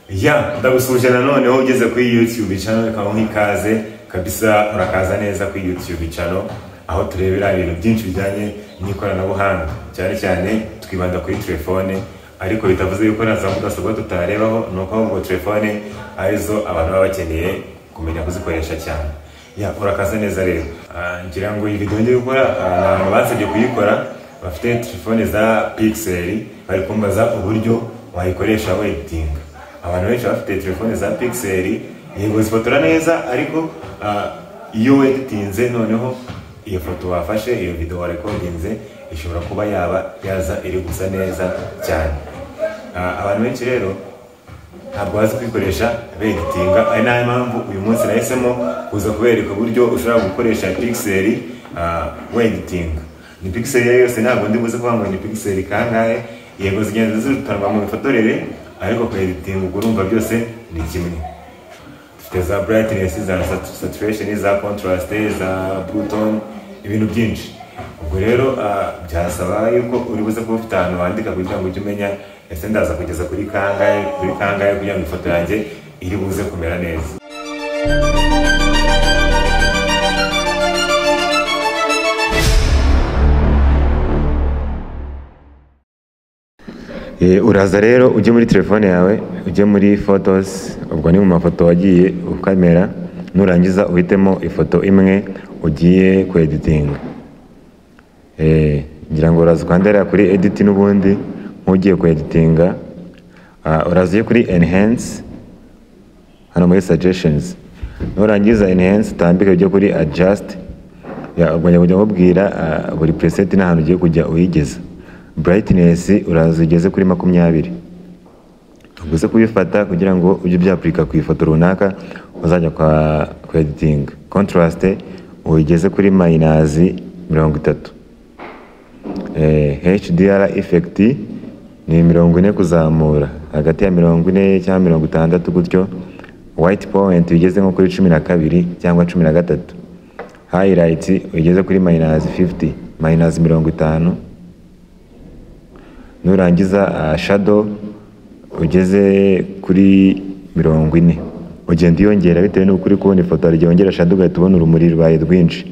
ndagusuje noneho ugeze kuri YouTube channel kaho nk'ikaze kabisa urakaza neza kuri YouTube channel aho turebera ibintu byinshi bijyanye n'ikoranabuhanga cyane twibanda kuri telefone ariko bitavuze yuko naza mudasobwa tutarebaho nuko ngo telefone arizo abantu baba bakeneye kumenya kuzikoresha cyane. Urakaza neza rero ngira ngo iyi video ngiye gukora abantu basabye kuyikora bafite telefone za Pixel bari kumbaza uburyo wayikoresha editing. Abantu benshi bafite telefone za Pixel yego zifotora neza ariko iyo editinze noneho iyo foto wafashe iyo video warecordinze ishobora kuba yaza iri gusa neza cyane. Abantu benshi rero ntabwo bazi kwikoresha editinga ari nayo mpamvu uyu munsi nahisemo kuza kubereka uburyo ushobora gukoresha Pixel editing. Ni Pixel yose ntabwo ndi buze kuvuga ngo ni Pixel kangahe, yego zigenda zirutanwa mu bifotorere ariko ku editing urumva byose ni kimwe. Dufite za brightness, za saturation, za contrast, za blue tone, ibintu byinshi. Ubwo rero byasaba yuko uri buze kuba ufite ahantu wandika kugira ngo ujye umenya ese ndaza kugeza kuri kangahe kugira ngo ifoto yanjye iri buze kumera neza. Uraza rero ujye muri telefone yawe ujye muri photos, ubwo ni mu mafoto wagiye ukamera, nurangiza uhitemo ifoto imwe ugiye ku editing. Ngira ngo uraza kwandera kuri edit n'ubundi nk'ugiye ku editinga. Uraziye kuri enhance hano muri suggestions, nurangiza enhance utambike ujye kuri adjust. Ubwo njya mubwira buri preset n'ahantu ugiye kujya uyigeza. Brightness urazigeze kuri 20. Uguze kubifata kugira ngo ujye byapurika ku ifoto runaka uzajya ku editing. Contrast uyigeze kuri -30. HDR effect ni 40 kuzamura hagati ya 40 cyangwa 60 gutyo. White point uyigeze nko kuri 12 cyangwa 13. Highlight uyigeze kuri -50 -50. Nurangiza shadow ugeze kuri 40. Ugenda yongera bitewe n'uko uri kubona ifoto ari yongera shadow ugahita ubona urumuri rwaye rwinshi.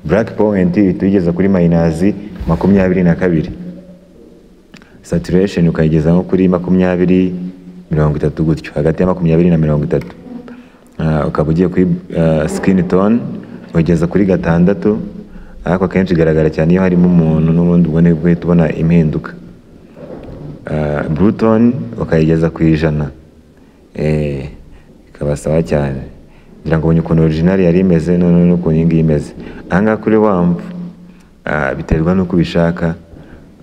Black point itugeza kuri -22. Saturation ukayigeza nko kuri 20-30 gutyo hagati ya 20 na 30. Ukaba ugiye kuri skin tone ugeza kuri 6 ariko kenshi igaragara cyane iyo harimo umuntu n'ubundi ubone bwite ubona impinduka. Blue tone ukayigeza ku 100. Ikaba sawa cyane. Ngira ngo ubonye ukuntu original yari imeze none n'ukuntu iyi ngiyi imeze. Aha kuri wamp biterwa n'uko ubishaka.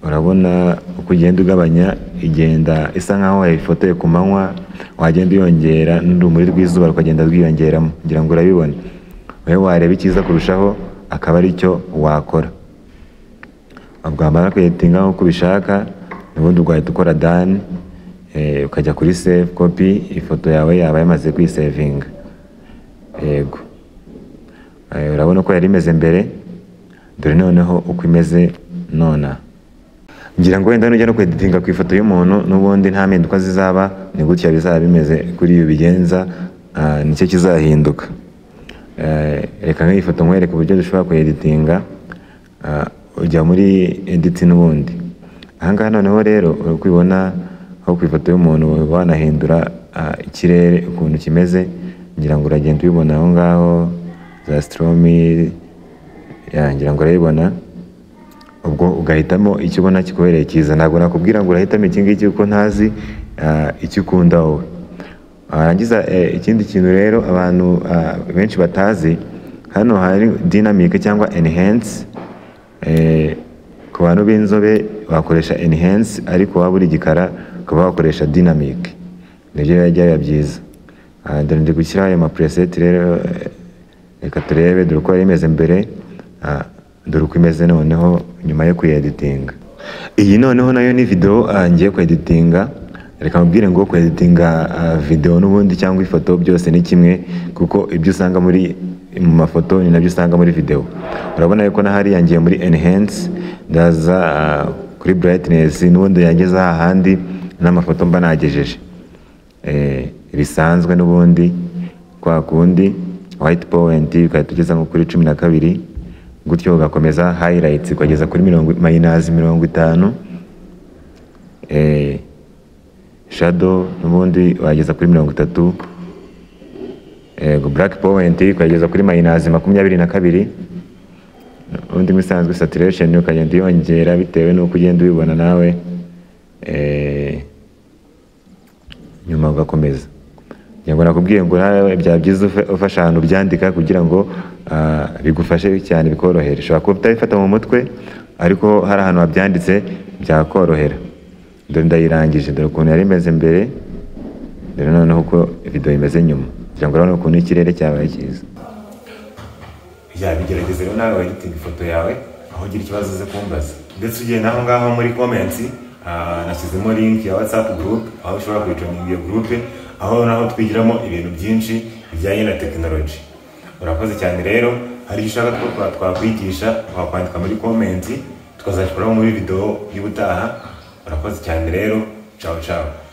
Urabona uko ugenda ugabanya igenda isa nkaho wayifotoye ku manywa, wagenda uyongera n'urumuri rw'izuba rukagenda rwiyongeramo. Ngira ngo urabibona. Wowe wareba icyiza kurushaho akaba ari cyo wakora. Wamara kuyetinga uko ubishaka ubundi ugahita ukora done, ukajya kuri save copy, ifoto yawe yaba yamaze kwisavinga. Yego. Urabona ko yari imeze mbere, dore noneho uko imeze nona. Ngira ngo wenda nujya no kweditinga ku ifoto y'umuntu n'ubundi nta mpinduka zizaba, ni gutya bizaba bimeze kuri iyo bigenza, nicyo kizahinduka. Reka nk'iyi foto nkwereke uburyo dushobora kweditinga. Ujya muri edit n'ubundi. Ahangaha noneho rero uri kubibona aho ku ifoto y'umuntu wanahindura ikirere ukuntu kimeze. Ngira ngo uragenda ubibona aho ngaho za stromi, ngira ngo urabibona. Ubwo ugahitamo icyo ubona kikubereye cyiza. Ntabwo nakubwira ngo urahitamo iki ngiki kuko ntazi icyo ukunda wowe. Arangiza ikindi kintu rero abantu benshi batazi, hano hari dynamic cyangwa enhance. Ku bantu b'inzobe wakoresha enhance ariko waba uri gikara ukaba wakoresha dynamic. Nibyo byaba byiza. Dore ndi gushyira ayo ma preset rero, reka turebe dore uko imeze mbere, dore uko imeze noneho nyuma yo kuyeditinga. Iyi noneho nayo ni video ngiye kweditinga. Reka mubwire ngo kweditinga video n'ubundi cyangwa ifoto byose ni kimwe kuko ibyo usanga mu mafoto ni nabyo usanga muri video. Urabona yuko na hari yangiye muri enhance, ndaza kuri brightness n'ubundi yangeza ahandi n'amafoto mba nagejeje. bisanzwe n'ubundi kwa kundi white point ukahita ugeza nko kuri 12, gutyo ugakomeza highlights ukageza kuri minus 50, shadow n'ubundi wageza kuri 30, black point ukageza kuri minus 22, undi misanzwe saturation ukagenda yongera bitewe n'uko ugenda ubibona nawe, nyuma ugakomeza. Yango nakubwiye ngo nawe bya byiza ufasha ahantu byandika kugira ngo bigufashe cyane bikorohera. Ushobora kuba utabifata mu mutwe ariko hari ahantu wabyanditse byakorohera. Dore ndayirangije, dore ukuntu yari imeze mbere, dore noneho uko video imeze nyuma, kugira ngo urabone ukuntu ikirere cyabaye cyiza. Bigerageze rero nawe editing ifoto yawe, aho ugira ikibazo uze kumbaza, ndetse ugenda aho ngaho muri comments nashyizemo link ya WhatsApp group aho ushobora kwijoininga iyo group, aho naho twigiramo ibintu byinshi bijyanye na technology. Urakoze cyane rero, hari ushaka ko twakwigisha wakwandika muri comments tukazashobora muri video y'ubutaha. Urakoze cyane rero, ciao ciao.